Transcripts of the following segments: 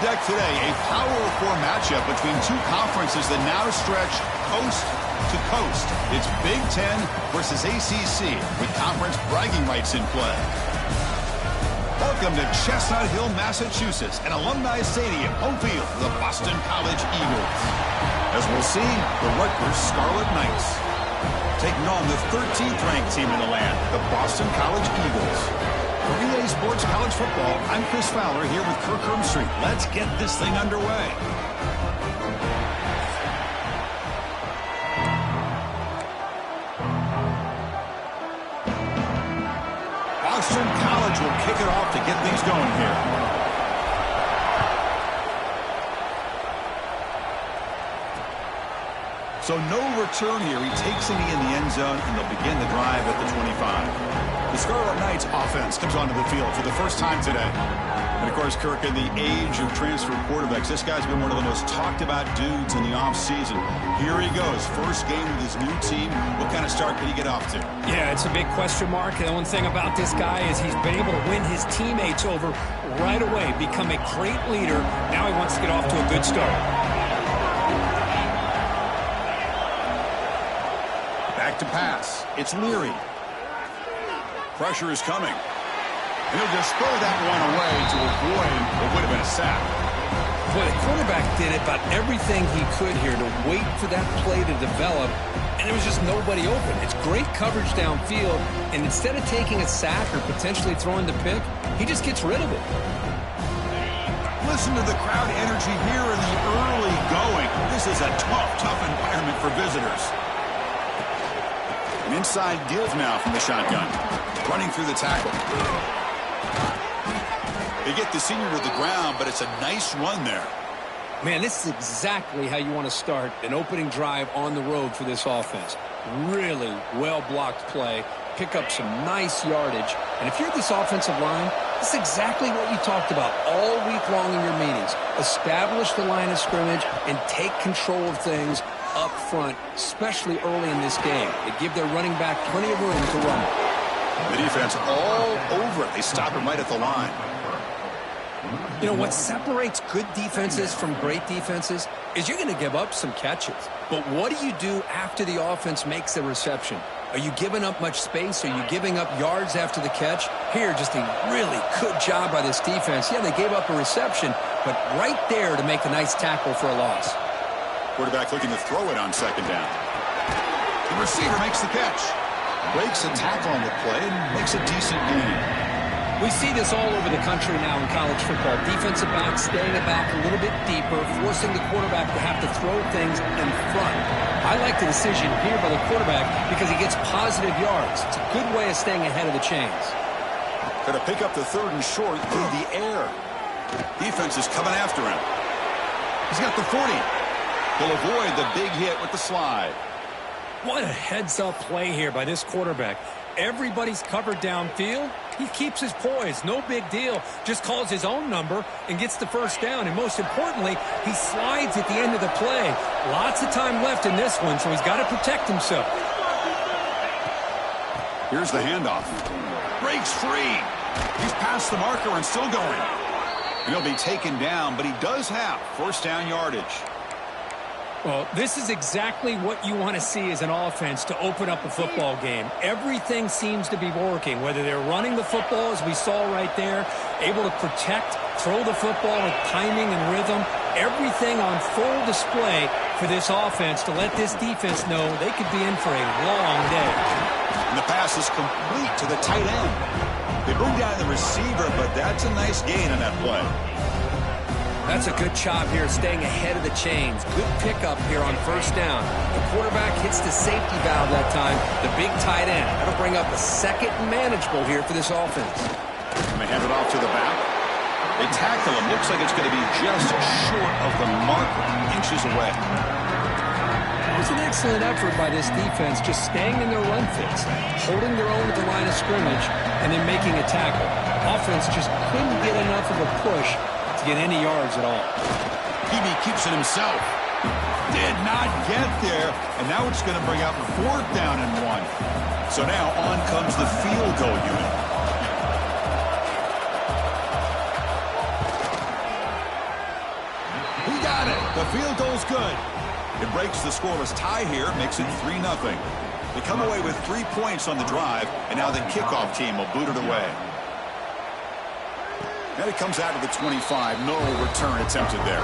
deck today, a Power 4 matchup between two conferences that now stretch coast to coast. It's Big Ten versus ACC with conference bragging rights in play. Welcome to Chestnut Hill, Massachusetts, an alumni stadium, home field for the Boston College Eagles. As we'll see, the Rutgers Scarlet Knights taking on the 13th ranked team in the land, the Boston College Eagles. For EA Sports College Football, I'm Chris Fowler here with Kirk Herbstreit. Let's get this thing underway. Boston College will kick it off to get things going here. So no return here. He takes it in the end zone, and they'll begin the drive at the 25. The Scarlet Knights offense comes onto the field for the first time today. And, of course, Kirk, in the age of transfer quarterbacks, this guy's been one of the most talked-about dudes in the offseason. Here he goes, first game with his new team. What kind of start can he get off to? Yeah, it's a big question mark. The one thing about this guy is he's been able to win his teammates over right away, become a great leader. Now he wants to get off to a good start. Back to pass. It's Leary. Pressure is coming. And he'll just throw that one away to avoid what would have been a sack. Boy, the quarterback did about everything he could here to wait for that play to develop, and there was just nobody open. It's great coverage downfield, and instead of taking a sack or potentially throwing the pick, he just gets rid of it. Listen to the crowd energy here in the early going. This is a tough environment for visitors. An inside give now from the shotgun. Running through the tackle. They get the senior to the ground, but it's a nice run there. Man, this is exactly how you want to start an opening drive on the road for this offense. Really well-blocked play. Pick up some nice yardage. And if you're this offensive line, this is exactly what you talked about all week long in your meetings. Establish the line of scrimmage and take control of things up front, especially early in this game. They give their running back plenty of room to run. The defense all over it. They stop him right at the line. You know, what separates good defenses from great defenses is you're going to give up some catches. But what do you do after the offense makes the reception? Are you giving up much space? Are you giving up yards after the catch? Here, just a really good job by this defense. Yeah, they gave up a reception, but right there to make a nice tackle for a loss. Quarterback looking to throw it on second down. The receiver makes the catch. Breaks a tackle on the play and makes a decent gain. We see this all over the country now in college football. Defensive backs staying back a little bit deeper, forcing the quarterback to have to throw things in front. I like the decision here by the quarterback because he gets positive yards. It's a good way of staying ahead of the chains. Going to pick up the third and short through the air. Defense is coming after him. He's got the 40. He'll avoid the big hit with the slide. What a heads-up play here by this quarterback. Everybody's covered downfield. He keeps his poise. No big deal. Just calls his own number and gets the first down. And most importantly, he slides at the end of the play. Lots of time left in this one, so he's got to protect himself. Here's the handoff. Breaks free. He's past the marker and still going. And he'll be taken down, but he does have first down yardage. Well, this is exactly what you want to see as an offense to open up a football game. Everything seems to be working, whether they're running the football, as we saw right there, able to protect, throw the football with timing and rhythm. Everything on full display for this offense to let this defense know they could be in for a long day. And the pass is complete to the tight end. They bring down the receiver, but that's a nice gain on that play. That's a good job here, staying ahead of the chains. Good pickup here on first down. The quarterback hits the safety valve that time. The big tight end. That'll bring up a second and manageable here for this offense. And they hand it off to the back. They tackle him. Looks like it's going to be just short of the marker, inches away. It was an excellent effort by this defense, just staying in their run fits, holding their own at the line of scrimmage, and then making a tackle. Offense just couldn't get enough of a push to get any yards at all. Peavy keeps it himself. Did not get there, and now it's going to bring up 4th down and 1. So now on comes the field goal unit. Field goal's good. It breaks the scoreless tie here, makes it 3-0. They come away with 3 points on the drive, and now the kickoff team will boot it away. And it comes out to the 25. No return attempted there.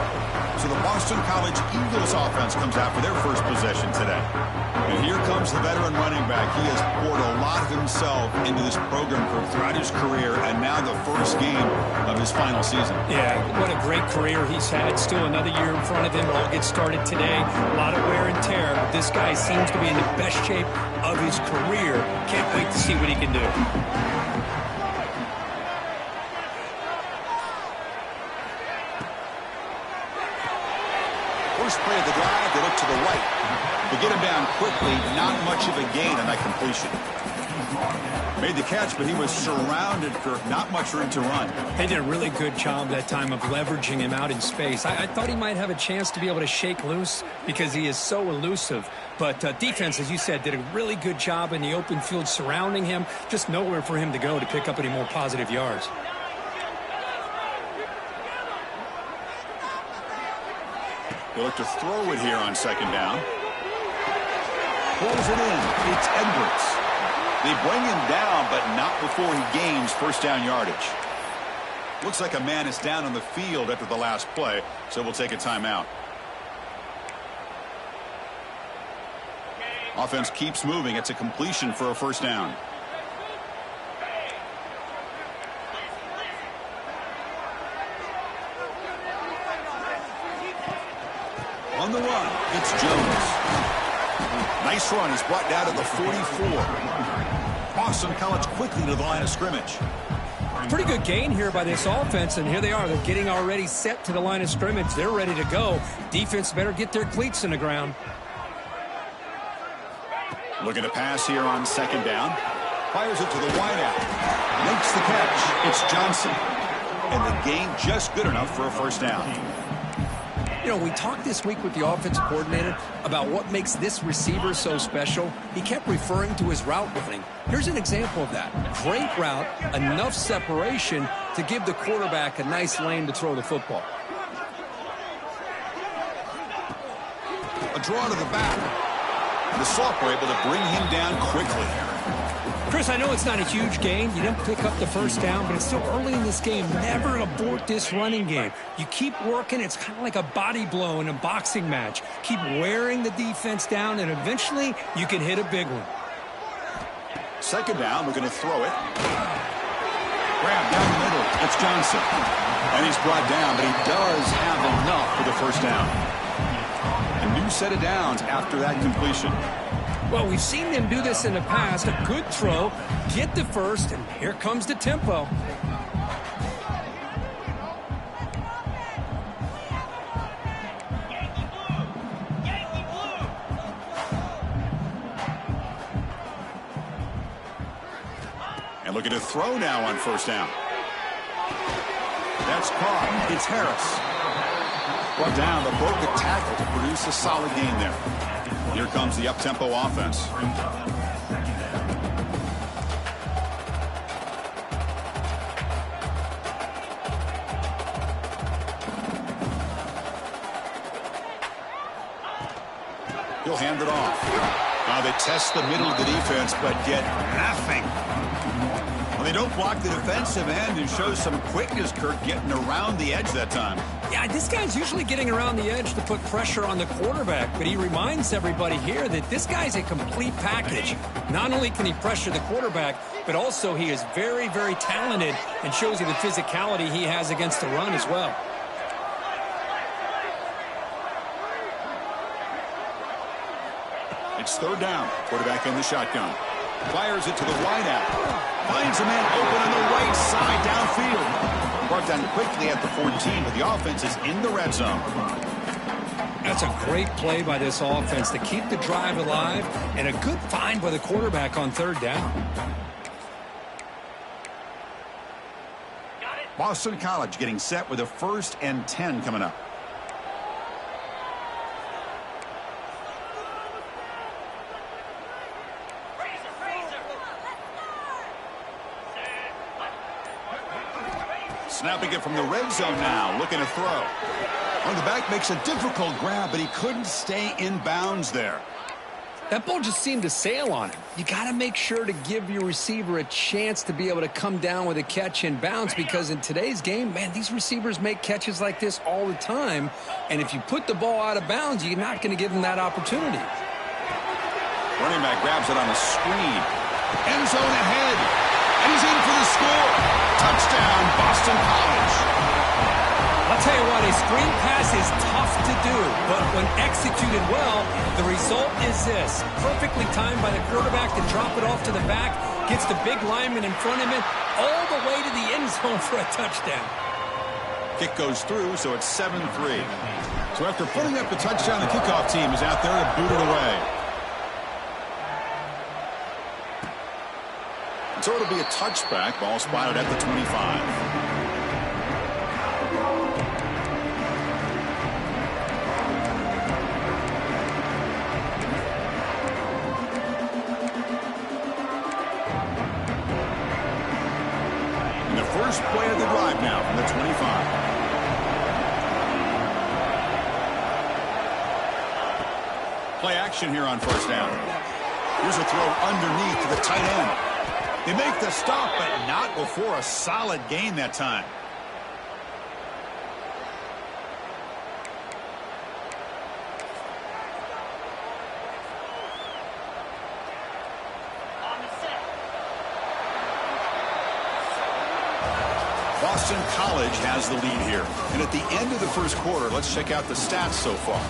So the Boston College Eagles offense comes out for their first possession today. And here comes the veteran running back. He has poured a lot of himself into this program throughout his career, and now the first game of his final season. Yeah, what a great career he's had. Still another year in front of him. It all gets started today. A lot of wear and tear, but this guy seems to be in the best shape of his career. Can't wait to see what he can do. First play of the drive, they look to the right. They get him down quickly, not much of a gain on that completion. Made the catch, but he was surrounded for not much room to run. They did a really good job that time of leveraging him out in space. I thought he might have a chance to be able to shake loose because he is so elusive. But defense, as you said, did a really good job in the open field surrounding him. Just nowhere for him to go to pick up any more positive yards. They look to throw it here on second down. Pulls it in. It's Edwards. They bring him down, but not before he gains first down yardage. Looks like a man is down on the field after the last play, so we'll take a timeout. Offense keeps moving. It's a completion for a first down. On the run, it's Jones. Nice run. He's brought down to the 44. Boston College quickly to the line of scrimmage. Pretty good gain here by this offense, and here they are. They're getting already set to the line of scrimmage. They're ready to go. Defense better get their cleats in the ground. Looking to pass here on second down. Fires it to the wideout. Makes the catch. It's Johnson. And the gain just good enough for a first down. You know, we talked this week with the offensive coordinator about what makes this receiver so special. He kept referring to his route running. Here's an example of that. Great route, enough separation to give the quarterback a nice lane to throw the football. A draw to the back. The sophomore able to bring him down quickly. Chris, I know it's not a huge gain. You didn't pick up the first down, but it's still early in this game. Never abort this running game. You keep working. It's kind of like a body blow in a boxing match. Keep wearing the defense down, and eventually you can hit a big one. Second down, we're going to throw it. Grab down the middle. It's Johnson. And he's brought down, but he does have enough for the first down. A new set of downs after that completion. Well, we've seen them do this in the past. A good throw, get the first, and here comes the tempo. And looking to throw now on first down. That's caught. It's Harris. Brought down, but broke the tackle to produce a solid gain there. Here comes the up-tempo offense. He'll hand it off. Now they test the middle of the defense, but get nothing. Well, they don't block the defensive end and show some quickness, Kirk, getting around the edge that time. Yeah, this guy's usually getting around the edge to put pressure on the quarterback, but he reminds everybody here that this guy's a complete package. Not only can he pressure the quarterback, but also he is very, very talented and shows you the physicality he has against the run as well. It's third down. Quarterback in the shotgun. Fires it to the wideout. Finds a man open on the right side downfield. Brought down quickly at the 14, but the offense is in the red zone. That's a great play by this offense to keep the drive alive, and a good find by the quarterback on third down. Boston College getting set with a 1st and 10 coming up. Snapping it from the red zone now, looking to throw. On the back makes a difficult grab, but he couldn't stay in bounds there. That ball just seemed to sail on him. You got to make sure to give your receiver a chance to be able to come down with a catch and bounce, because in today's game, man, these receivers make catches like this all the time. And if you put the ball out of bounds, you're not going to give them that opportunity. Running back grabs it on the screen. End zone ahead. And he's in for the score. Touchdown, Boston College. I'll tell you what, a screen pass is tough to do, but when executed well, the result is this. Perfectly timed by the quarterback to drop it off to the back, gets the big lineman in front of him, all the way to the end zone for a touchdown. Kick goes through, so it's 7-3. So after putting up the touchdown, the kickoff team is out there to boot it away. So it'll be a touchback, ball spotted at the 25. First play of the drive now from the 25. Play action here on first down. Here's a throw underneath to the tight end. They make the stop, but not before a solid gain that time. Boston College has the lead here. And at the end of the first quarter, let's check out the stats so far.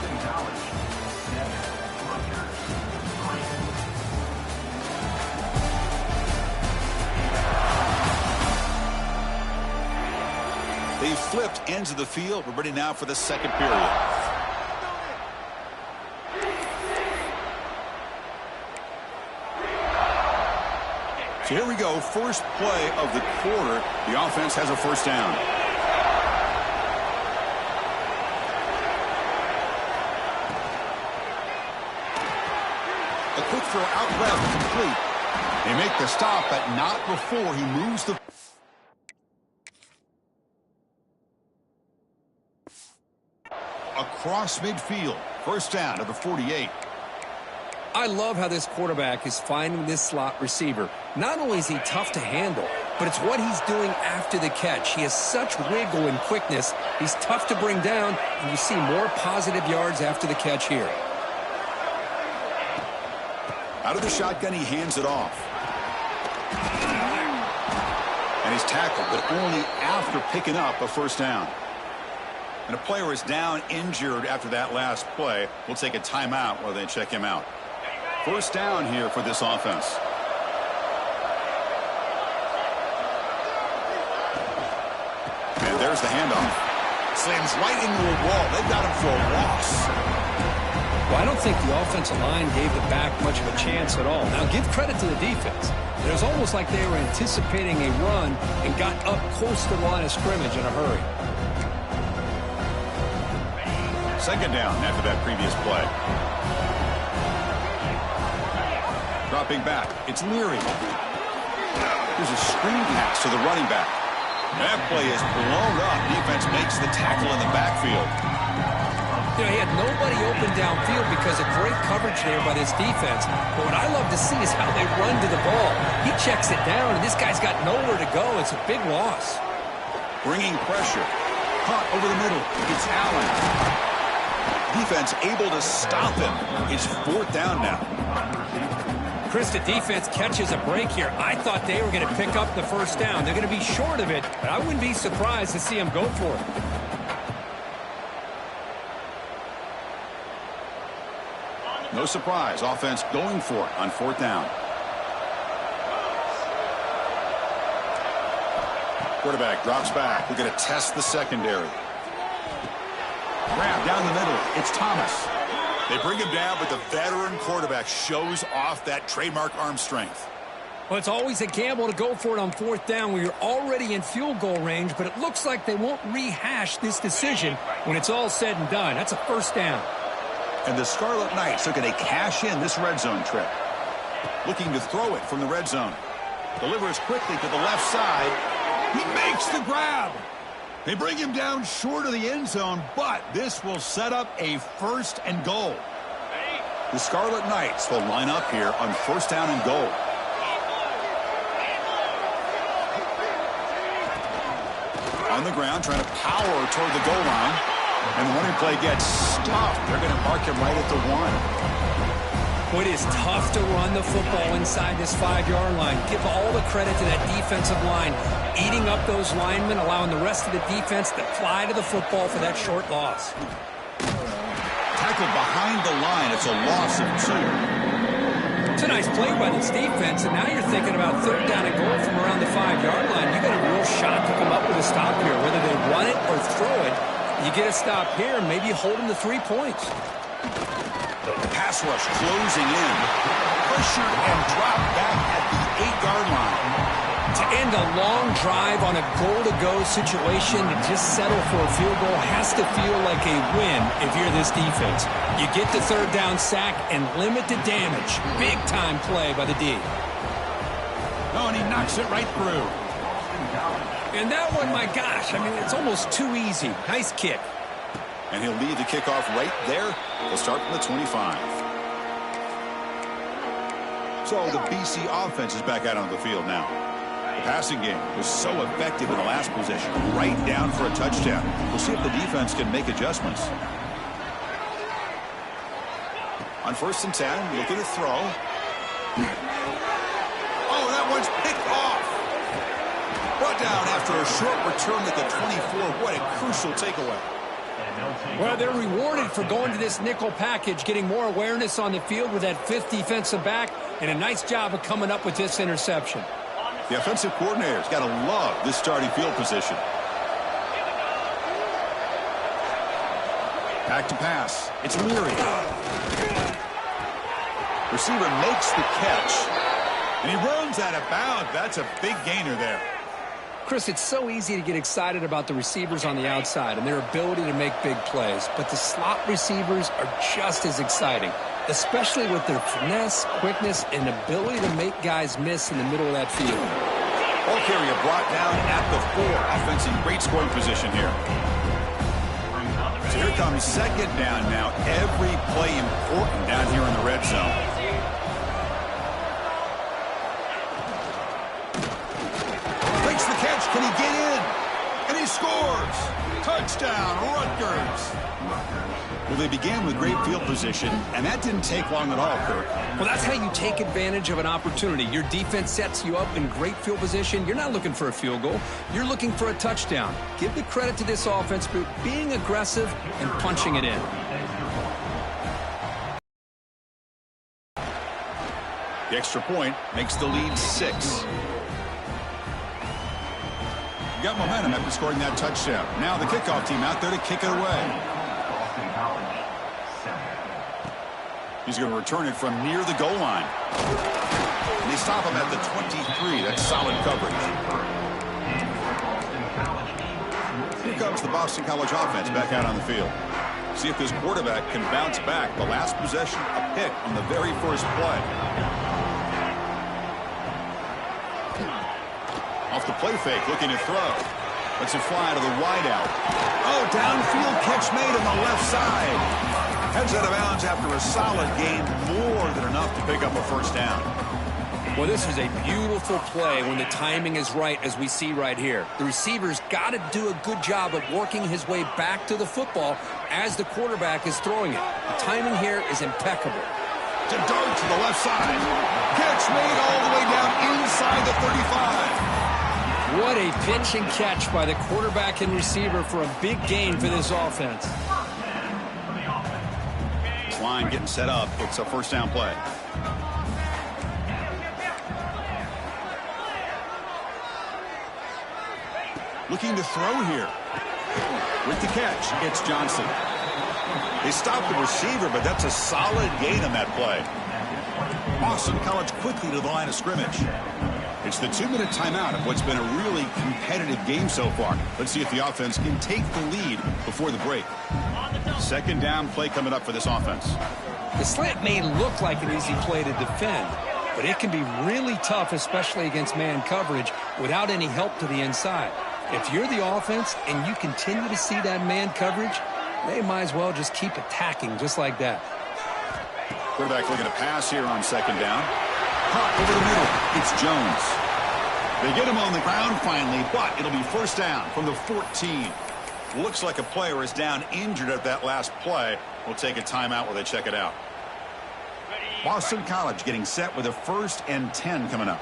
They've flipped ends of the field. We're ready now for the second period. So here we go, first play of the quarter. The offense has a first down. A quick throw out left, complete. They make the stop, but not before he moves the... across midfield. First down to the 48. I love how this quarterback is finding this slot receiver. Not only is he tough to handle, but it's what he's doing after the catch. He has such wiggle and quickness. He's tough to bring down, and you see more positive yards after the catch here. Out of the shotgun, he hands it off. And he's tackled, but only after picking up a first down. And a player is down injured after that last play. We'll take a timeout while they check him out. First down here for this offense. And there's the handoff. Slams right into a wall. They've got him for a loss. Well, I don't think the offensive line gave the back much of a chance at all. Now, give credit to the defense. It was almost like they were anticipating a run and got up close to the line of scrimmage in a hurry. Second down after that previous play. Dropping back. It's Leary. Here's a screen pass to the running back. That play is blown up. Defense makes the tackle in the backfield. You know, he had nobody open downfield because of great coverage there by this defense. But what I love to see is how they run to the ball. He checks it down, and this guy's got nowhere to go. It's a big loss. Bringing pressure. Caught over the middle. It's Allen. Defense able to stop him. It's fourth down now. Chris, the defense catches a break here. I thought they were going to pick up the first down. They're going to be short of it, but I wouldn't be surprised to see them go for it. No surprise. Offense going for it on fourth down. Quarterback drops back. We're going to test the secondary. Grab down the middle. It's Thomas. They bring him down, but the veteran quarterback shows off that trademark arm strength. Well, it's always a gamble to go for it on fourth down where you're already in field goal range, but it looks like they won't rehash this decision when it's all said and done. That's a first down. And the Scarlet Knights are going to cash in this red zone trip. Looking to throw it from the red zone. Delivers quickly to the left side. He makes the grab. They bring him down short of the end zone, but this will set up a 1st and goal. The Scarlet Knights will line up here on 1st down and goal. On the ground, trying to power toward the goal line. And the running play gets stuffed. They're going to mark him right at the 1. Boy, it is tough to run the football inside this 5-yard line. Give all the credit to that defensive line, eating up those linemen, allowing the rest of the defense to fly to the football for that short loss. Tackled behind the line. It's a loss of 2. It's a nice play by this defense, and now you're thinking about 3rd down and goal from around the 5-yard line. You got a real shot to come up with a stop here, whether they run it or throw it. You get a stop here, and maybe hold them to 3 points. The pass rush closing in. Pressured and dropped back at the 8-yard line. To end a long drive on a goal-to-go situation, to just settle for a field goal has to feel like a win if you're this defense. You get the 3rd down sack and limit the damage. Big-time play by the D. Oh, and he knocks it right through. And that one, my gosh, I mean, it's almost too easy. Nice kick. And he'll lead the kickoff right there. He'll start from the 25. So the BC offense is back out on the field now. The passing game was so effective in the last possession, right down for a touchdown. We'll see if the defense can make adjustments. On 1st and 10, looking to throw. Oh, that one's picked off. Brought down after a short return at the 24. What a crucial takeaway. Well, they're rewarded for going to this nickel package, getting more awareness on the field with that 5th defensive back, and a nice job of coming up with this interception. The offensive coordinator's got to love this starting field position. Back to pass. It's Leary. Receiver makes the catch, and he runs out of bounds. That's a big gainer there. Chris, it's so easy to get excited about the receivers on the outside and their ability to make big plays, but the slot receivers are just as exciting, especially with their finesse, quickness, and ability to make guys miss in the middle of that field. Ball carrier brought down at the 4. Offense in great scoring position here. So here comes 2nd down now. Every play important down here in the red zone. Makes the catch. Can he get in? And he scores. Touchdown, Rutgers. Well, they began with great field position, and that didn't take long at all, Kirk. Well, that's how you take advantage of an opportunity. Your defense sets you up in great field position. You're not looking for a field goal. You're looking for a touchdown. Give the credit to this offense for being aggressive and punching it in. The extra point makes the lead 6. You got momentum after scoring that touchdown. Now the kickoff team out there to kick it away. He's going to return it from near the goal line. And they stop him at the 23. That's solid coverage. Here comes the Boston College offense back out on the field. See if this quarterback can bounce back. The last possession, a pick on the very first play. Off the play fake, looking to throw. Lets it fly to the wideout. Oh, downfield catch made on the left side. Heads out of bounds after a solid gain, more than enough to pick up a 1st down. Well, this is a beautiful play when the timing is right, as we see right here. The receiver's got to do a good job of working his way back to the football as the quarterback is throwing it. The timing here is impeccable. To dart to the left side. Catch made all the way down inside the 35. What a pitch and catch by the quarterback and receiver for a big gain for this offense. Line getting set up. It's a 1st down play. Looking to throw here. With the catch, it's Johnson. They stopped the receiver, but that's a solid gain on that play. Boston College quickly to the line of scrimmage. It's the 2-minute timeout of what's been a really competitive game so far. Let's see if the offense can take the lead before the break. 2nd down play coming up for this offense. The slant may look like an easy play to defend, but it can be really tough, especially against man coverage, without any help to the inside. If you're the offense and you continue to see that man coverage, they might as well just keep attacking just like that. Quarterback looking to pass here on second down. Caught over the middle. It's Jones. They get him on the ground finally, but it'll be first down from the 14. Looks like a player is down injured at that last play. We'll take a timeout while they check it out. Boston College getting set with a 1st and 10 coming up.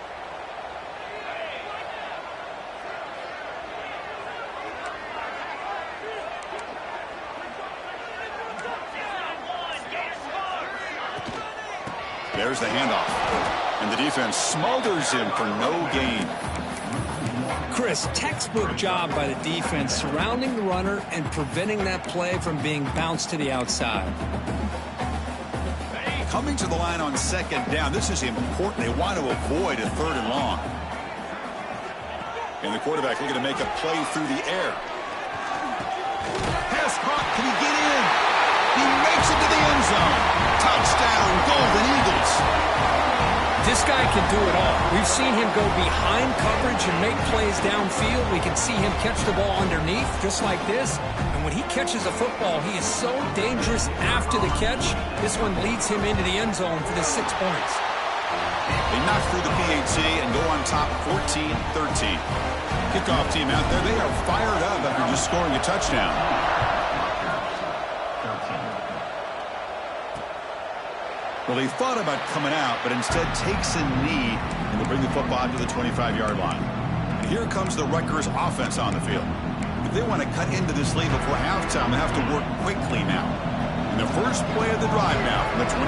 There's the handoff. And the defense smothers him for no gain. Chris, textbook job by the defense surrounding the runner and preventing that play from being bounced to the outside. Coming to the line on second down, this is important. They want to avoid a 3rd and long. And the quarterback looking to make a play through the air. Pass caught. Can he get in? He makes it to the end zone. Touchdown, Golden Eagles. This guy can do it all. We've seen him go behind coverage and make plays downfield. We can see him catch the ball underneath just like this. And when he catches a football, he is so dangerous after the catch. This one leads him into the end zone for the 6 points. They knock through the PAT and go on top 14-13. Kickoff team out there. They are fired up after just scoring a touchdown. Well, they thought about coming out, but instead takes a knee, and they bring the football to the 25-yard line. And here comes the Rutgers offense on the field. If they want to cut into this lead before halftime, they have to work quickly now. And the first play of the drive now from the 25.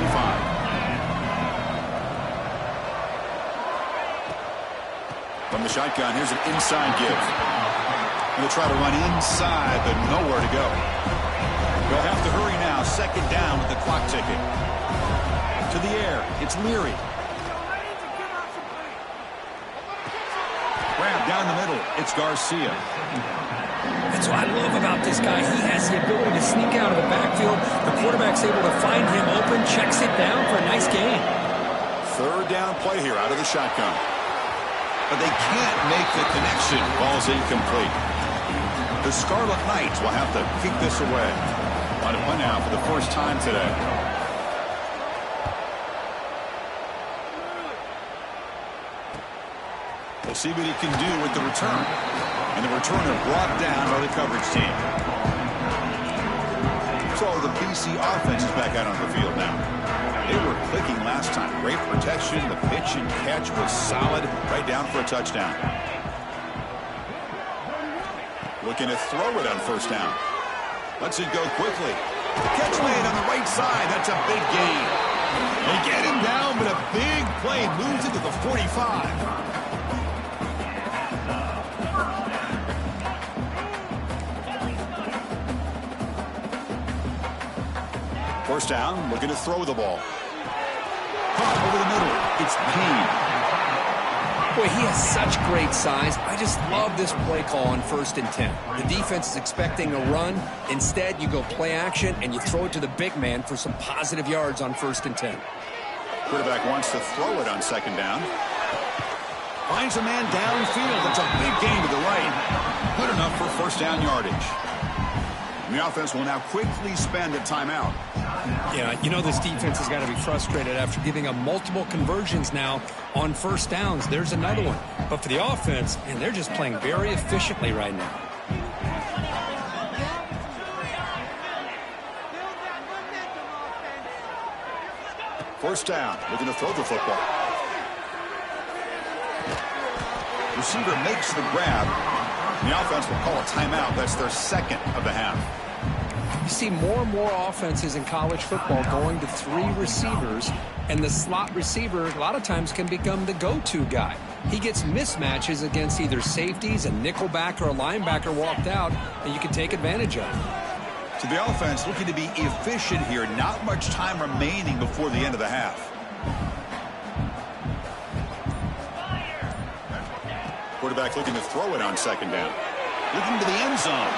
From the shotgun, here's an inside give. And they'll try to run inside, but nowhere to go. They'll have to hurry now, second down with the clock ticking. To the air, it's Leary. Grab down the middle, it's Garcia. That's what I love about this guy. He has the ability to sneak out of the backfield. The quarterback's able to find him open, checks it down for a nice gain. 3rd down play here out of the shotgun. But they can't make the connection. Ball's incomplete. The Scarlet Knights will have to kick this away. On a punt now for the first time today. We'll see what he can do with the return. And the returner brought down by the coverage team. So the BC offense is back out on the field now. They were clicking last time. Great protection. The pitch and catch was solid. Right down for a touchdown. Looking to throw it on first down. Lets it go quickly. The catch made on the right side. That's a big gain. They get him down, but a big play moves into the 45. First down, looking to throw the ball. Caught over the middle. It's Payne. Boy, he has such great size. I just love this play call on 1st and 10. The defense is expecting a run. Instead, you go play action, and you throw it to the big man for some positive yards on 1st and 10. Quarterback wants to throw it on second down. Finds a man downfield. That's a big gain to the right. Good enough for first down yardage. And the offense will now quickly spend a timeout. Yeah, you know this defense has got to be frustrated after giving up multiple conversions now on first downs. There's another one. But for the offense, and they're just playing very efficiently right now. First down, looking to throw the football. Receiver makes the grab. The offense will call a timeout. That's their 2nd of the half. You see more and more offenses in college football going to 3 receivers, and the slot receiver a lot of times can become the go-to guy. He gets mismatches against either safeties, a nickelback, or a linebacker walked out, and you can take advantage of it. So the offense looking to be efficient here. Not much time remaining before the end of the half. Quarterback looking to throw it on second down. Looking to the end zone.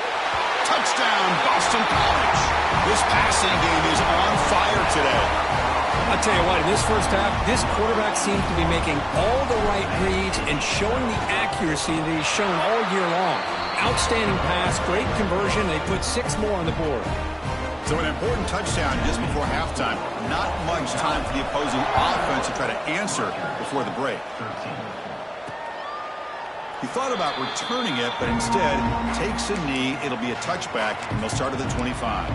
Touchdown, Boston College. This passing game is on fire today. I'll tell you what, in this first half, this quarterback seems to be making all the right reads and showing the accuracy that he's shown all year long. outstanding pass, great conversion. They put 6 more on the board. So an important touchdown just before halftime. Not much time for the opposing offense to try to answer before the break. He thought about returning it, but instead takes a knee. It'll be a touchback, and they'll start at the 25.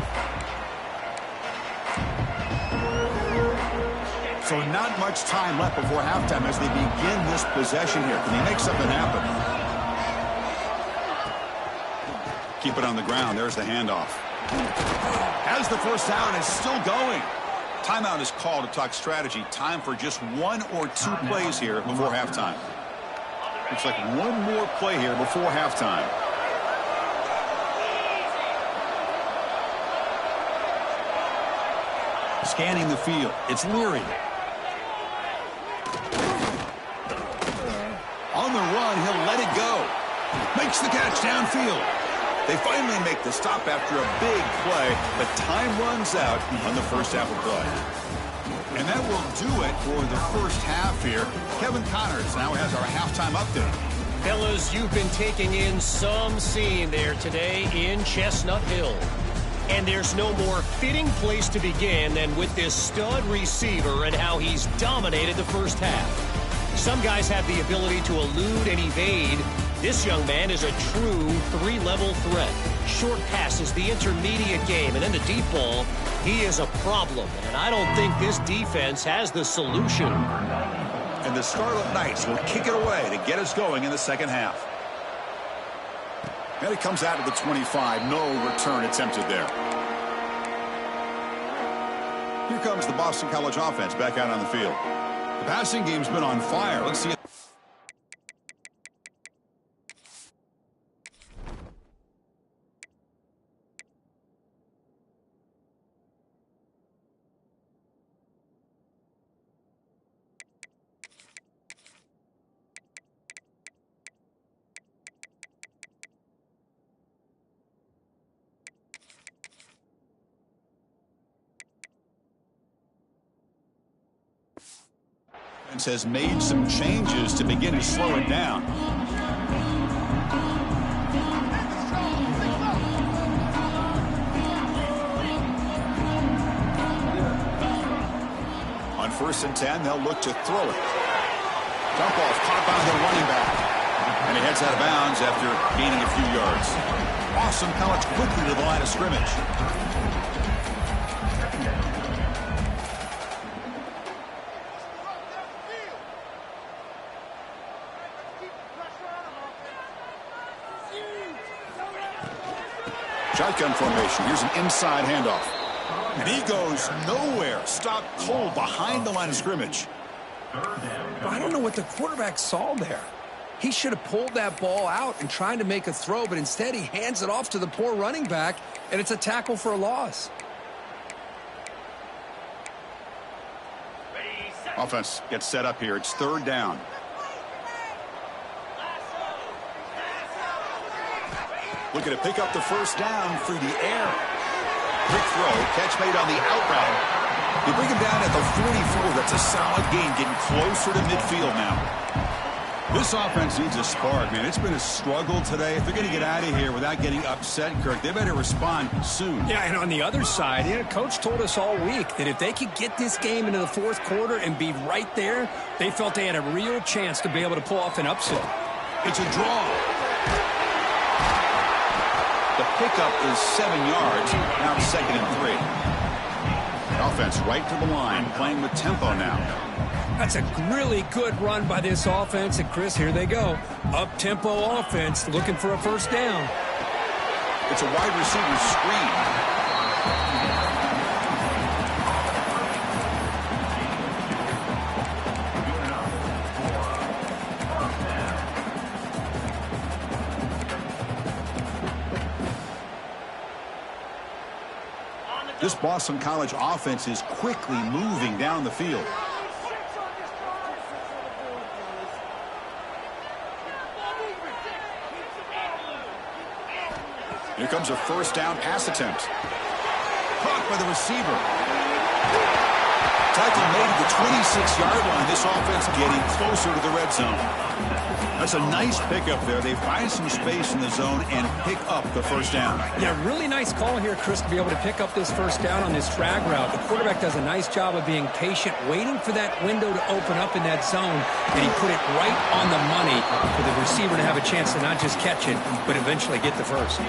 So not much time left before halftime as they begin this possession here. Can he make something happen? Keep it on the ground. There's the handoff. Has the first down and is still going. Timeout is called to talk strategy. Time for just 1 or 2 plays here before halftime. Looks like one more play here before halftime. Scanning the field. It's Leary. On the run, he'll let it go. Makes the catch downfield. They finally make the stop after a big play, but time runs out on the first half of play. And that will do it for the first half here. Kevin Connors now has our halftime update. Fellas, you've been taking in some scene there today in Chestnut Hill. And there's no more fitting place to begin than with this stud receiver and how he's dominated the first half. Some guys have the ability to elude and evade. This young man is a true 3-level threat. Short passes, the intermediate game, and then the deep ball. He is a problem, and I don't think this defense has the solution. And the Scarlet Knights will kick it away to get us going in the second half. And it comes out of the 25. No return attempted there. Here comes the Boston College offense back out on the field. The passing game's been on fire. Let's see it. Has made some changes to begin to slow it down. On 1st and 10, they'll look to throw it. Dump off, caught by the running back. And he heads out of bounds after gaining a few yards. Boston College quickly to the line of scrimmage. Shotgun formation. Here's an inside handoff. And he goes nowhere. Stopped cold behind the line of scrimmage. I don't know what the quarterback saw there. He should have pulled that ball out and tried to make a throw, but instead he hands it off to the poor running back, and it's a tackle for a loss. Offense gets set up here. It's 3rd down. Looking to pick up the first down through the air. Quick throw, catch made on the out route. They bring him down at the 44. That's a solid gain, getting closer to midfield now. This offense needs a spark, man. It's been a struggle today. If they're going to get out of here without getting upset, Kirk, they better respond soon. Yeah, and on the other side, Coach told us all week that if they could get this game into the 4th quarter and be right there, they felt they had a real chance to be able to pull off an upset. It's a draw. The pickup is 7 yards. Now it's 2nd and 3. Offense right to the line, playing with tempo now. That's a really good run by this offense. And, Chris, here they go. Up-tempo offense looking for a first down. It's a wide receiver screen. This Boston College offense is quickly moving down the field. Here comes a first down pass attempt. Caught by the receiver. Tackle made at the 26-yard line. This offense getting closer to the red zone. That's a nice pickup there. They find some space in the zone and pick up the first down. Yeah, really nice call here, Chris, to be able to pick up this first down on this drag route. The quarterback does a nice job of being patient, waiting for that window to open up in that zone, and he put it right on the money for the receiver to have a chance to not just catch it, but eventually get the first.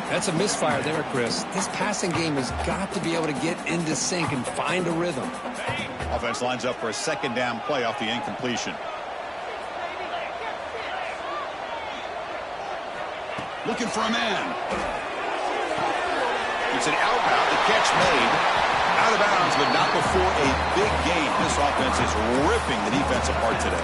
That's a misfire there, Chris. This passing game has got to be able to get into sync and find a rhythm. Offense lines up for a second down play off the incompletion. Looking for a man. It's an out-route. The catch made. Out of bounds, but not before a big gain. This offense is ripping the defense apart today.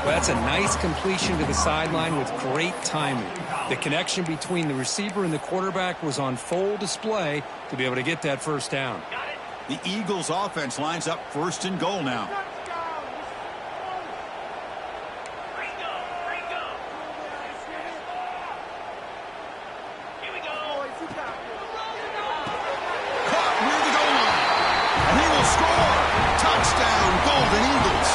Well, that's a nice completion to the sideline with great timing. The connection between the receiver and the quarterback was on full display to be able to get that first down. The Eagles offense lines up first and goal now. Caught near the goal line. And he will score. Touchdown, Golden Eagles.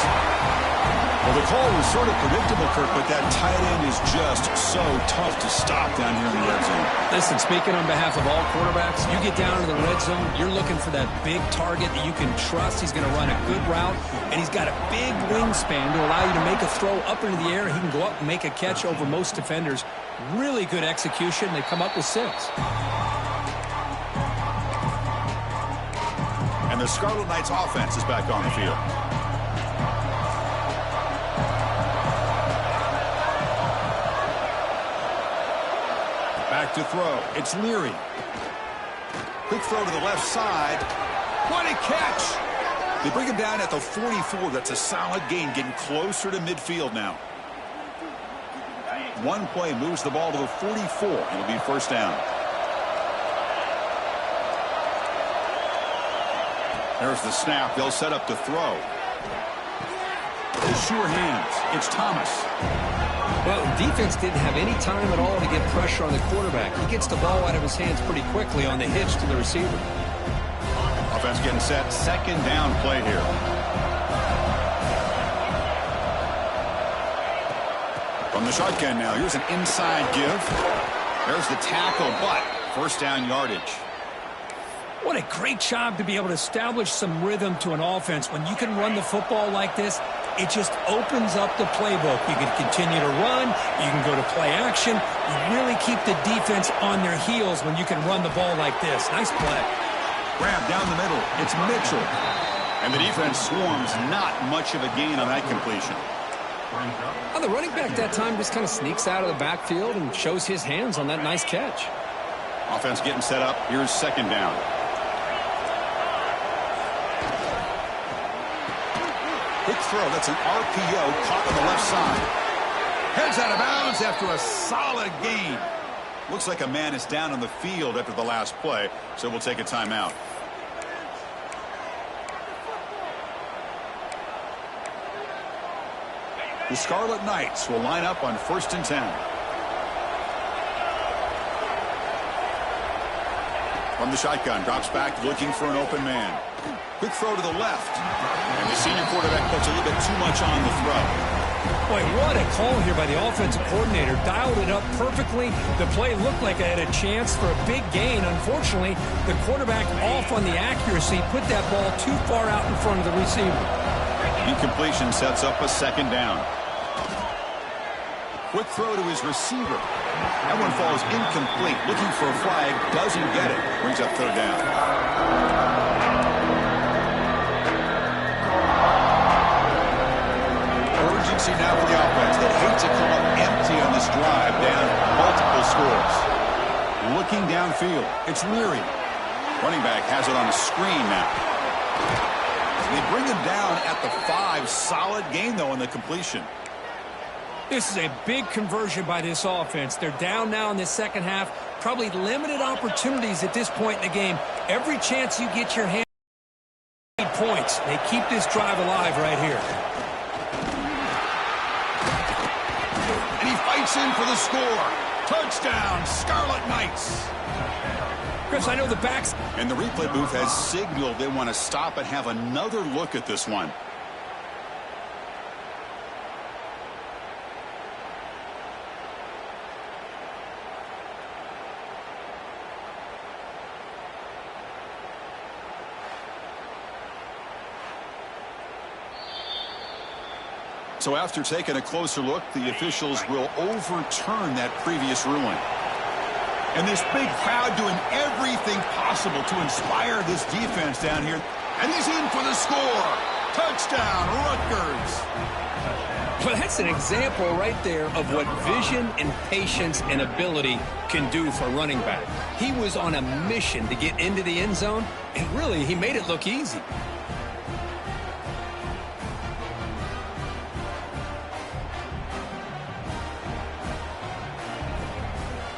Well, the call was sort of predictable, Kirk, but that tight end is just so tough to stop down here in the red zone. Listen, speaking on behalf of all quarterbacks, you get down to the red zone, you're looking for that big target that you can trust. He's going to run a good route, and he's got a big wingspan to allow you to make a throw up into the air. He can go up and make a catch over most defenders. Really good execution. They come up with 6. And the Scarlet Knights offense is back on the field. Back to throw. It's Leary. Quick throw to the left side. What a catch! They bring him down at the 44. That's a solid gain, getting closer to midfield now. One play moves the ball to the 44. It'll be first down. There's the snap. They'll set up to throw. The sure hands. It's Thomas. Well, defense didn't have any time at all to get pressure on the quarterback. He gets the ball out of his hands pretty quickly on the hitch to the receiver. Offense getting set. Second down play here. From the shotgun now. Here's an inside give. There's the tackle, but first down yardage. What a great job to be able to establish some rhythm to an offense. When you can run the football like this, it just opens up the playbook. You can continue to run. You can go to play action. You really keep the defense on their heels when you can run the ball like this. Nice play. Grab down the middle. It's Mitchell. And the defense swarms. Not much of a gain on that completion. Well, the running back that time just kind of sneaks out of the backfield and shows his hands on that nice catch. Offense getting set up. Here's second down. Quick throw. That's an RPO caught on the left side. Heads out of bounds after a solid gain. Looks like a man is down on the field after the last play, so we'll take a timeout. The Scarlet Knights will line up on first and 10. From the shotgun, drops back looking for an open man. Quick throw to the left. And the senior quarterback puts a little bit too much on the throw. Boy, what a call here by the offensive coordinator. Dialed it up perfectly. The play looked like it had a chance for a big gain. Unfortunately, the quarterback off on the accuracy, put that ball too far out in front of the receiver. Incompletion sets up a second down. Quick throw to his receiver. That one falls incomplete. Looking for a flag. Doesn't get it. Brings up third down. Urgency now for the offense. They hate to come up empty on this drive, down multiple scores. Looking downfield. It's Leary. Running back has it on a screen now. They bring him down at the 5. Solid gain, though, on the completion. This is a big conversion by this offense. They're down now in the second half. Probably limited opportunities at this point in the game. Every chance you get your hand points. They keep this drive alive right here. And he fights in for the score. Touchdown, Scarlet Knights. Chris, I know the backs. And the replay booth has signaled they want to stop and have another look at this one. So after taking a closer look, the officials will overturn that previous ruling. And this big crowd doing everything possible to inspire this defense down here. And he's in for the score. Touchdown, Rutgers. Well, that's an example right there of what vision and patience and ability can do for a running back. He was on a mission to get into the end zone, and really, he made it look easy.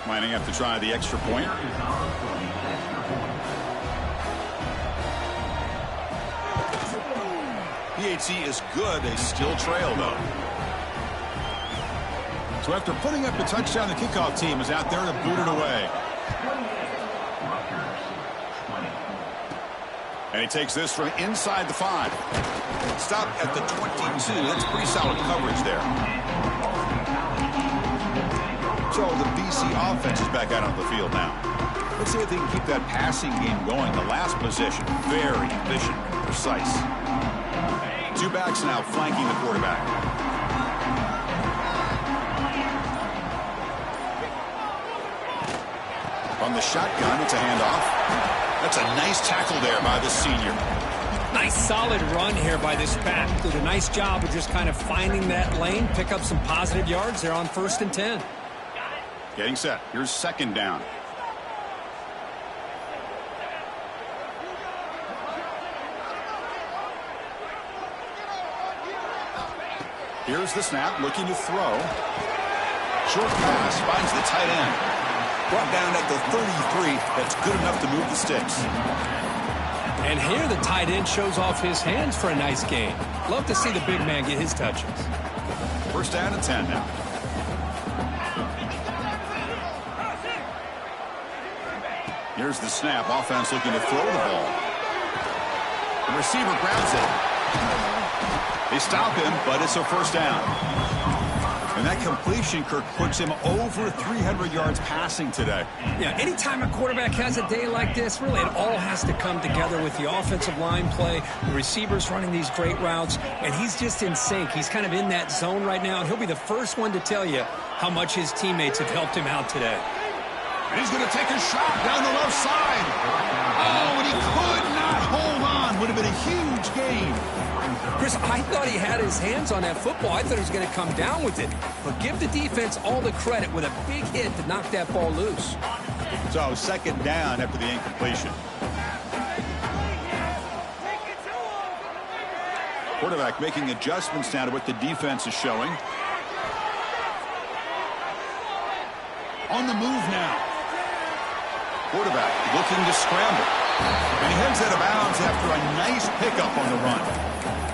Lining up to try the extra point. PHC is good. They still trail, though. So after putting up a touchdown, the kickoff team is out there to boot it away. And he takes this from inside the 5. Stop at the 22. That's pretty solid coverage there. So the BC offense is back out on the field now. Let's see if they can keep that passing game going. The last possession, very efficient and precise. 2 backs now flanking the quarterback. From the shotgun, it's a handoff. That's a nice tackle there by the senior. Nice solid run here by this back. Did a nice job of just kind of finding that lane, pick up some positive yards there on 1st and 10. Getting set. Here's 2nd down. Here's the snap, looking to throw. Short pass, finds the tight end. Brought down at the 33. That's good enough to move the sticks. And here the tight end shows off his hands for a nice gain. Love to see the big man get his touches. 1st down and 10 now. Here's the snap. Offense looking to throw the ball. The receiver grabs it. They stop him, but it's a 1st down. And that completion, Kirk, puts him over 300 yards passing today. Yeah, anytime a quarterback has a day like this, really it all has to come together with the offensive line play, the receivers running these great routes, and he's just in sync. He's kind of in that zone right now, and he'll be the first one to tell you how much his teammates have helped him out today. And he's going to take a shot down the left side. Oh, and he could not hold on. Would have been a huge gain. Chris, I thought he had his hands on that football. I thought he was going to come down with it. But give the defense all the credit with a big hit to knock that ball loose. So 2nd down after the incompletion. Quarterback making adjustments now to what the defense is showing. On the move now. Quarterback looking to scramble. And he heads out of bounds after a nice pickup on the run.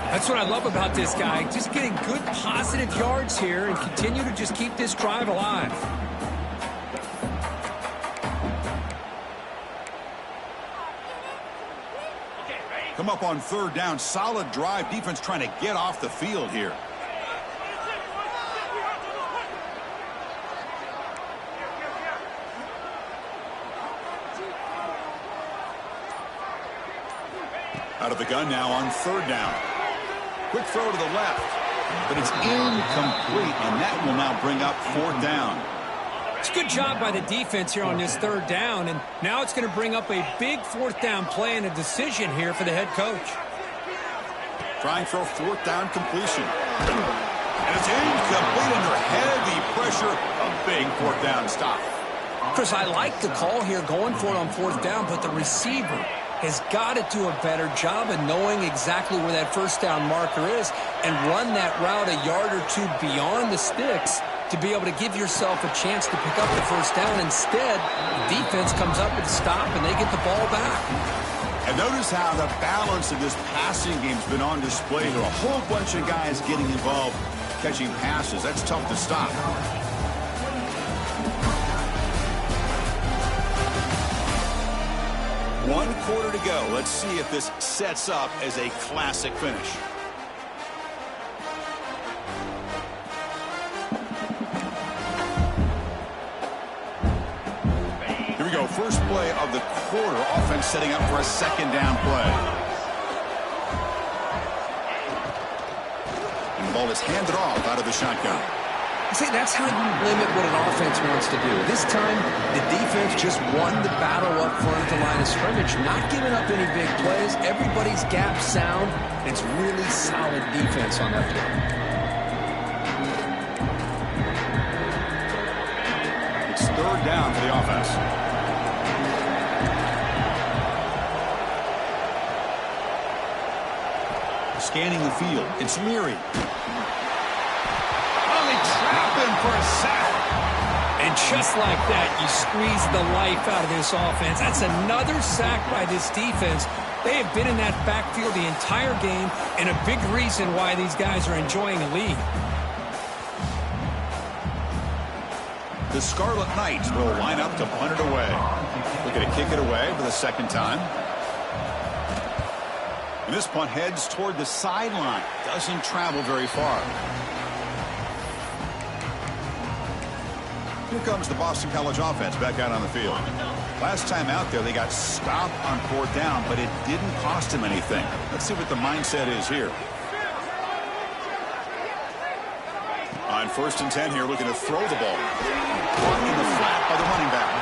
That's what I love about this guy. Just getting good positive yards here and continue to just keep this drive alive. Come up on 3rd down. Solid drive. Defense trying to get off the field here. Out of the gun now on 3rd down. Quick throw to the left, but it's incomplete, and that will now bring up 4th down. It's a good job by the defense here on this 3rd down, and now it's going to bring up a big 4th down play and a decision here for the head coach. Trying for a 4th down completion. And it's incomplete under heavy pressure. A big 4th down stop. Chris, I like the call here going for it on 4th down, but the receiver has got to do a better job of knowing exactly where that 1st down marker is and run that route a yard or 2 beyond the sticks to be able to give yourself a chance to pick up the 1st down. Instead, the defense comes up with a stop and they get the ball back. And notice how the balance of this passing game's been on display. There are a whole bunch of guys getting involved catching passes. That's tough to stop. 1 quarter to go. Let's see if this sets up as a classic finish. Here we go. First play of the quarter. Offense setting up for a 2nd down play. And the ball is handed off out of the shotgun. See, that's how you limit what an offense wants to do. This time, the defense just won the battle up front at the line of scrimmage, not giving up any big plays. Everybody's gap sound. It's really solid defense on that play. It's third down for the offense. Scanning the field, it's Leary. Oh, they trap him for a sack. And just like that, you squeeze the life out of this offense. That's another sack by this defense. They have been in that backfield the entire game, and a big reason why these guys are enjoying a lead. The Scarlet Knights will line up to punt it away. Looking to kick it away for the second time. And this punt heads toward the sideline. Doesn't travel very far. Here comes the Boston College offense back out on the field. Last time out there, they got stopped on fourth down, but it didn't cost them anything. Let's see what the mindset is here. On 1st and 10 here, looking to throw the ball. Caught in the flat by the running back.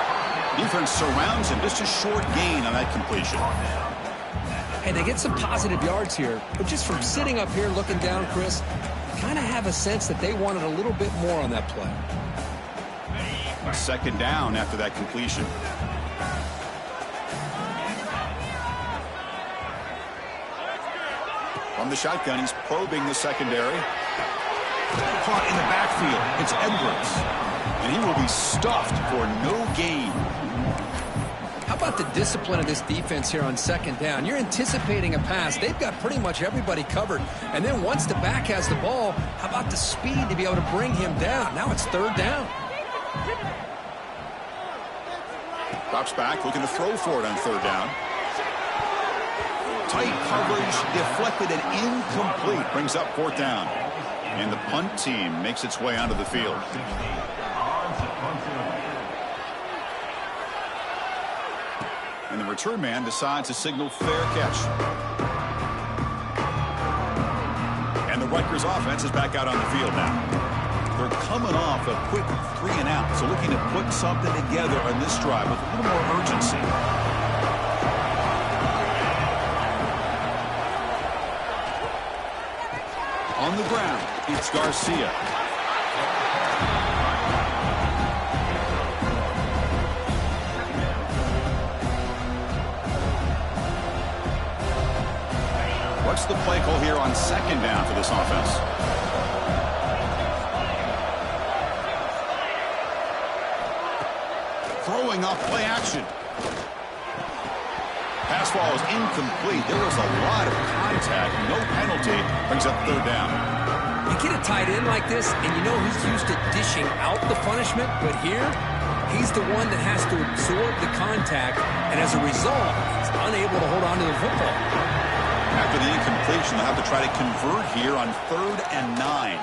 Defense surrounds him. Just a short gain on that completion. Hey, they get some positive yards here, but just from sitting up here looking down, Chris, kind of have a sense that they wanted a little bit more on that play. Second down after that completion. From the shotgun, he's probing the secondary. Caught in the backfield. It's Edwards. And he will be stuffed for no gain. How about the discipline of this defense here on second down? You're anticipating a pass. They've got pretty much everybody covered. And then once the back has the ball, how about the speed to be able to bring him down? Now it's third down. Drops back, looking to throw for it on third down. Tight coverage, deflected and incomplete. Brings up fourth down. And the punt team makes its way onto the field. And the return man decides to signal fair catch. And the Rutgers offense is back out on the field now. They're coming off a quick 3 and out, so looking to put something together on this drive with a little more urgency. On the ground, it's Garcia. What's the play call here on second down for this offense? Throwing off play action. Pass ball is incomplete. There was a lot of contact. No penalty. Brings up third down. You get a tight end like this, and you know he's used to dishing out the punishment, but here, he's the one that has to absorb the contact, and as a result, he's unable to hold on to the football. After the incompletion, they'll have to try to convert here on 3rd and 9.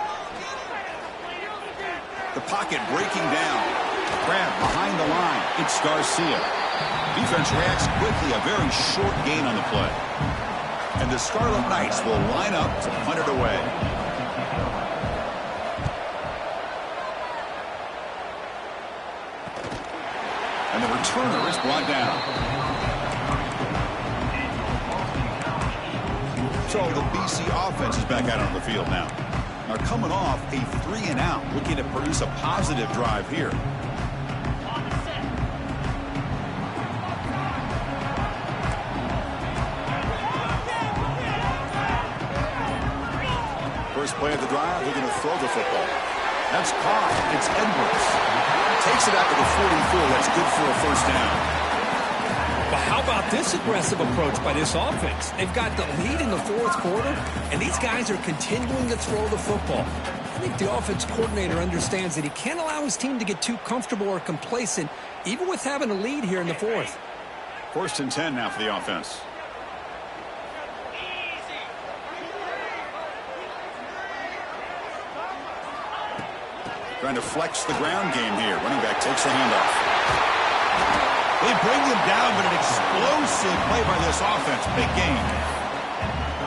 The pocket breaking down. Grab behind the line. It's Garcia. Defense reacts quickly. A very short gain on the play. And the Scarlet Knights will line up to punt it away. And the returner is brought down. So the BC offense is back out on the field now. They're coming off a 3 and out, looking to produce a positive drive here. First play of the drive, looking to throw the football. That's caught. It's Edwards. Takes it out to the 44. That's good for a first down. But how about this aggressive approach by this offense? They've got the lead in the 4th quarter, and these guys are continuing to throw the football. I think the offense coordinator understands that he can't allow his team to get too comfortable or complacent, even with having a lead here in the 4th. 1st and 10 now for the offense. Trying to flex the ground game here. Running back takes the handoff. They bring him down, but an explosive play by this offense. Big gain.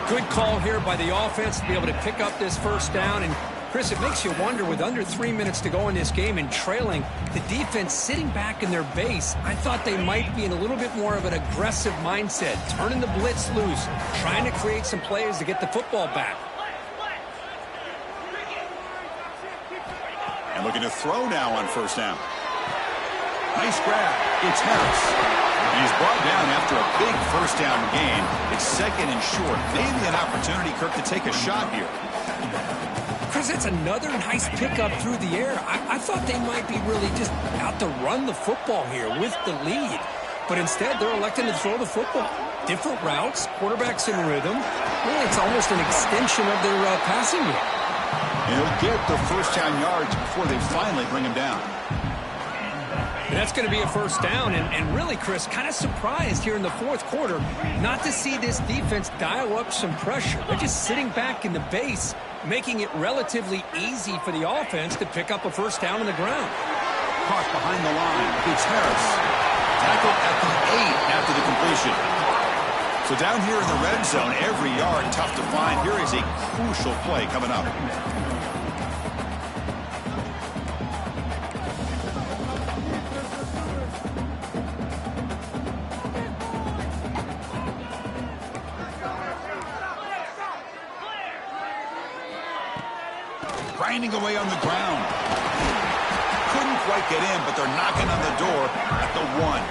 Good call here by the offense to be able to pick up this first down. And, Chris, it makes you wonder, with under 3 minutes to go in this game and trailing, the defense sitting back in their base, I thought they might be in a little bit more of an aggressive mindset, turning the blitz loose, trying to create some plays to get the football back. And looking to throw now on first down. Nice grab. It's Harris. And he's brought down after a big first down gain. It's second and short. Maybe an opportunity, Kirk, to take a shot here. Chris, that's another nice pickup through the air. I thought they might be really just out to run the football here with the lead. But instead, they're electing to throw the football. Different routes, quarterback's in rhythm. Really, it's almost an extension of their passing game. And he'll get the first down yards before they finally bring him down. And that's going to be a first down. And really, Chris, kind of surprised here in the fourth quarter not to see this defense dial up some pressure. They're just sitting back in the base, making it relatively easy for the offense to pick up a first down on the ground. Caught behind the line. It's Harris. Tackled at the 8 after the completion. So down here in the red zone, every yard tough to find. Here is a crucial play coming up. Grinding away on the ground. Couldn't quite get in, but they're knocking on the door at the 1.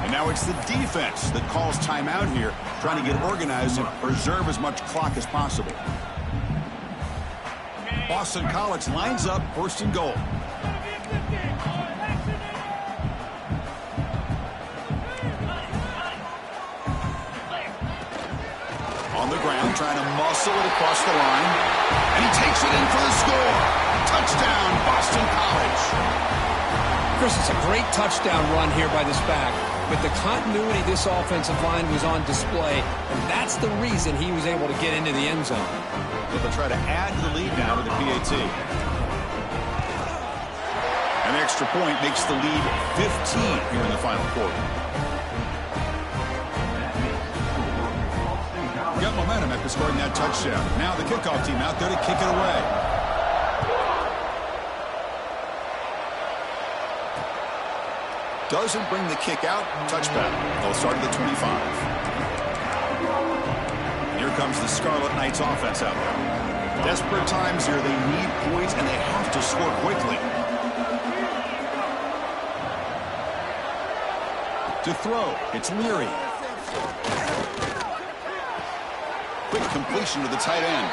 And now it's the defense that calls timeout here, trying to get organized and preserve as much clock as possible. Boston College lines up first and goal. On the ground, trying to muscle it across the line. And he takes it in for the score. Touchdown, Boston College. Chris, it's a great touchdown run here by this back. But the continuity this offensive line was on display, and that's the reason he was able to get into the end zone. But they'll try to add to the lead now with the PAT. An extra point makes the lead 15 here in the final quarter. Got momentum after scoring that touchdown. Now the kickoff team out there to kick it away. Doesn't bring the kick out. Touchback. They'll start at the 25. Here comes the Scarlet Knights offense out there. Desperate times here. They need points, and they have to score quickly. To throw, it's Leary. Quick completion to the tight end.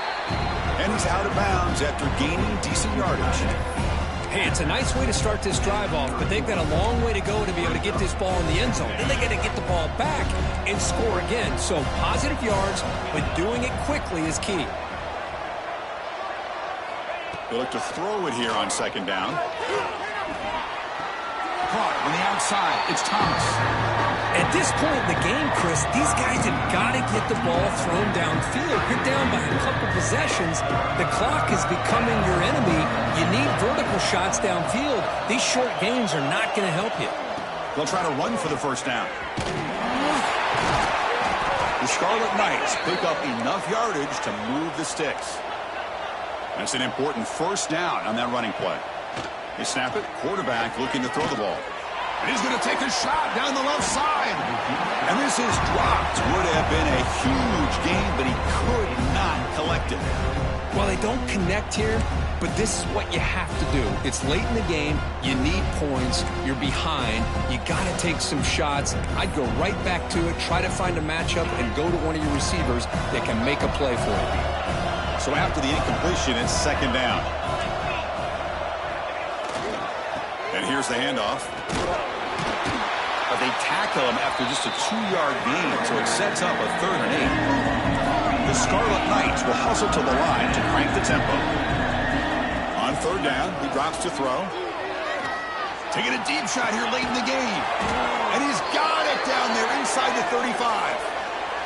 And he's out of bounds after gaining decent yardage. Hey, it's a nice way to start this drive off, but they've got a long way to go to be able to get this ball in the end zone. Then they got to get the ball back and score again. So positive yards, but doing it quickly is key. They look to throw it here on second down. Caught on the outside. It's Thomas. At this point in the game, Chris, these guys have got to get the ball thrown downfield. You're down by a couple possessions. The clock is becoming your enemy. You need vertical shots downfield. These short gains are not going to help you. They'll try to run for the first down. The Scarlet Knights pick up enough yardage to move the sticks. That's an important first down on that running play. They snap it. Quarterback looking to throw the ball. And he's going to take a shot down the left side. And this is dropped. Would have been a huge gain, but he could not collect it. Well, they don't connect here, but this is what you have to do. It's late in the game. You need points. You're behind. You got to take some shots. I'd go right back to it, try to find a matchup, and go to one of your receivers that can make a play for you. So after the incompletion, it's second down. And here's the handoff. But they tackle him after just a 2-yard gain, so it sets up a 3rd and 8. The Scarlet Knights will hustle to the line to crank the tempo. On 3rd down, he drops to throw. Taking a deep shot here late in the game. And he's got it down there inside the 35.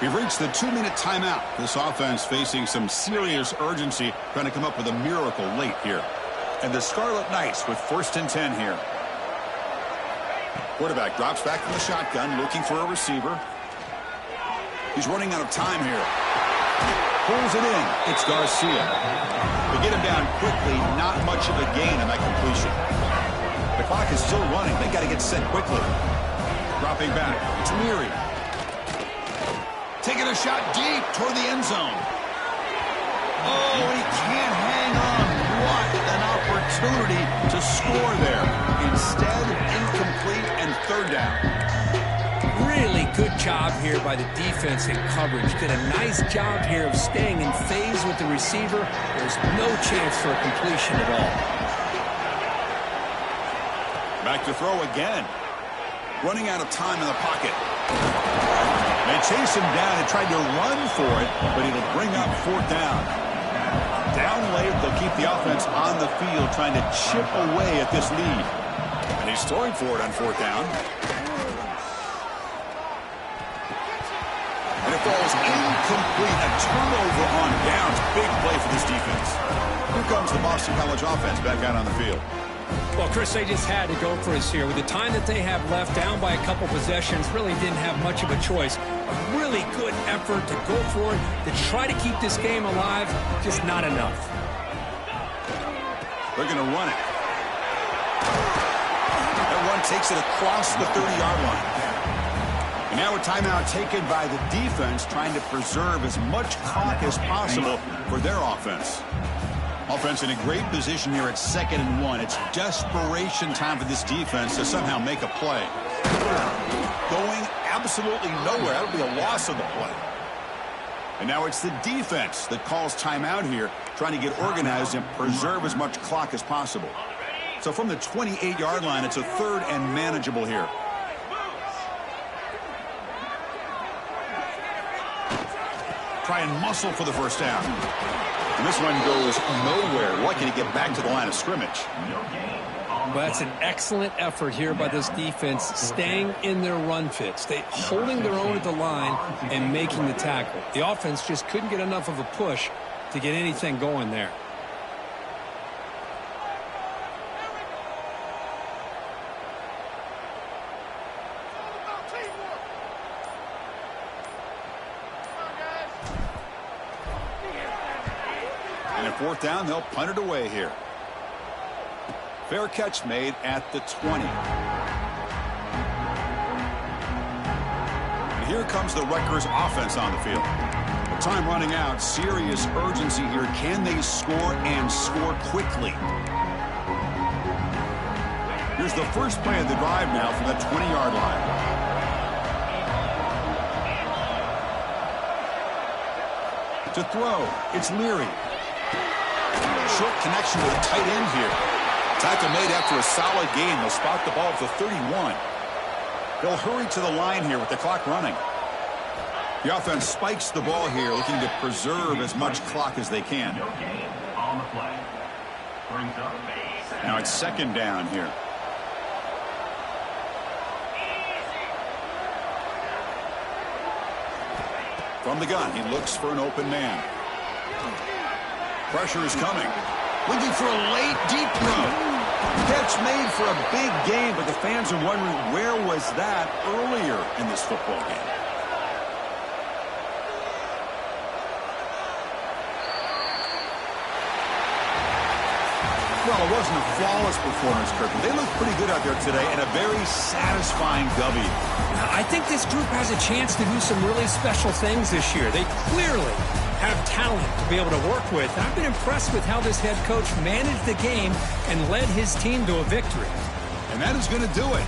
We've reached the 2-minute timeout. This offense facing some serious urgency, trying to come up with a miracle late here. And the Scarlet Knights with 1st and 10 here. Quarterback drops back from the shotgun, looking for a receiver. He's running out of time here. Pulls it in. It's Garcia. They get him down quickly. Not much of a gain on that completion. The clock is still running. They got to get set quickly. Dropping back. It's Leary. Taking a shot deep toward the end zone. Oh, he can't hang on. What an opportunity to score there. Instead, incomplete and third down. Really good job here by the defense in coverage. Did a nice job here of staying in phase with the receiver. There's no chance for a completion at all. Back to throw again. Running out of time in the pocket. They chase him down and tried to run for it, but it'll bring up fourth down. Down late, they'll keep the offense on the field trying to chip away at this lead. And he's throwing for it on fourth down. And it falls incomplete. A turnover on downs. Big play for this defense. Here comes the Boston College offense back out on the field. Well, Chris, they just had to go for us here. With the time that they have left, down by a couple possessions, really didn't have much of a choice. A really good effort to go for it, to try to keep this game alive, just not enough. They're going to run it. That run takes it across the 30-yard line. And now a timeout taken by the defense, trying to preserve as much clock as possible for their offense. Offense in a great position here at 2nd and 1. It's desperation time for this defense to somehow make a play. Going absolutely nowhere. That'll be a loss of the play. And now it's the defense that calls timeout here, trying to get organized and preserve as much clock as possible. So from the 28-yard line, it's a third and manageable here. Try and muscle for the first down. And this one goes nowhere. Lucky to get back to the line of scrimmage. Well, that's an excellent effort here by this defense, staying in their run fits, holding their own at the line and making the tackle. The offense just couldn't get enough of a push to get anything going there. And at fourth down, they'll punt it away here. Fair catch made at the 20. And here comes the Rutgers offense on the field. With time running out, serious urgency here. Can they score and score quickly? Here's the first play of the drive now from that 20-yard line. To throw, it's Leary. Short connection to the tight end here. Tackle made after a solid gain. They'll spot the ball at the 31. They'll hurry to the line here with the clock running. The offense spikes the ball here, looking to preserve as much clock as they can. Now it's second down here. From the gun, he looks for an open man. Pressure is coming. Looking for a late deep throw. Catch made for a big gain, but the fans are wondering, where was that earlier in this football game? Well, it wasn't a flawless performance, Kirk. They looked pretty good out there today, and a very satisfying W. I think this group has a chance to do some really special things this year. They clearly have talent to be able to work with. And I've been impressed with how this head coach managed the game and led his team to a victory. And that is going to do it.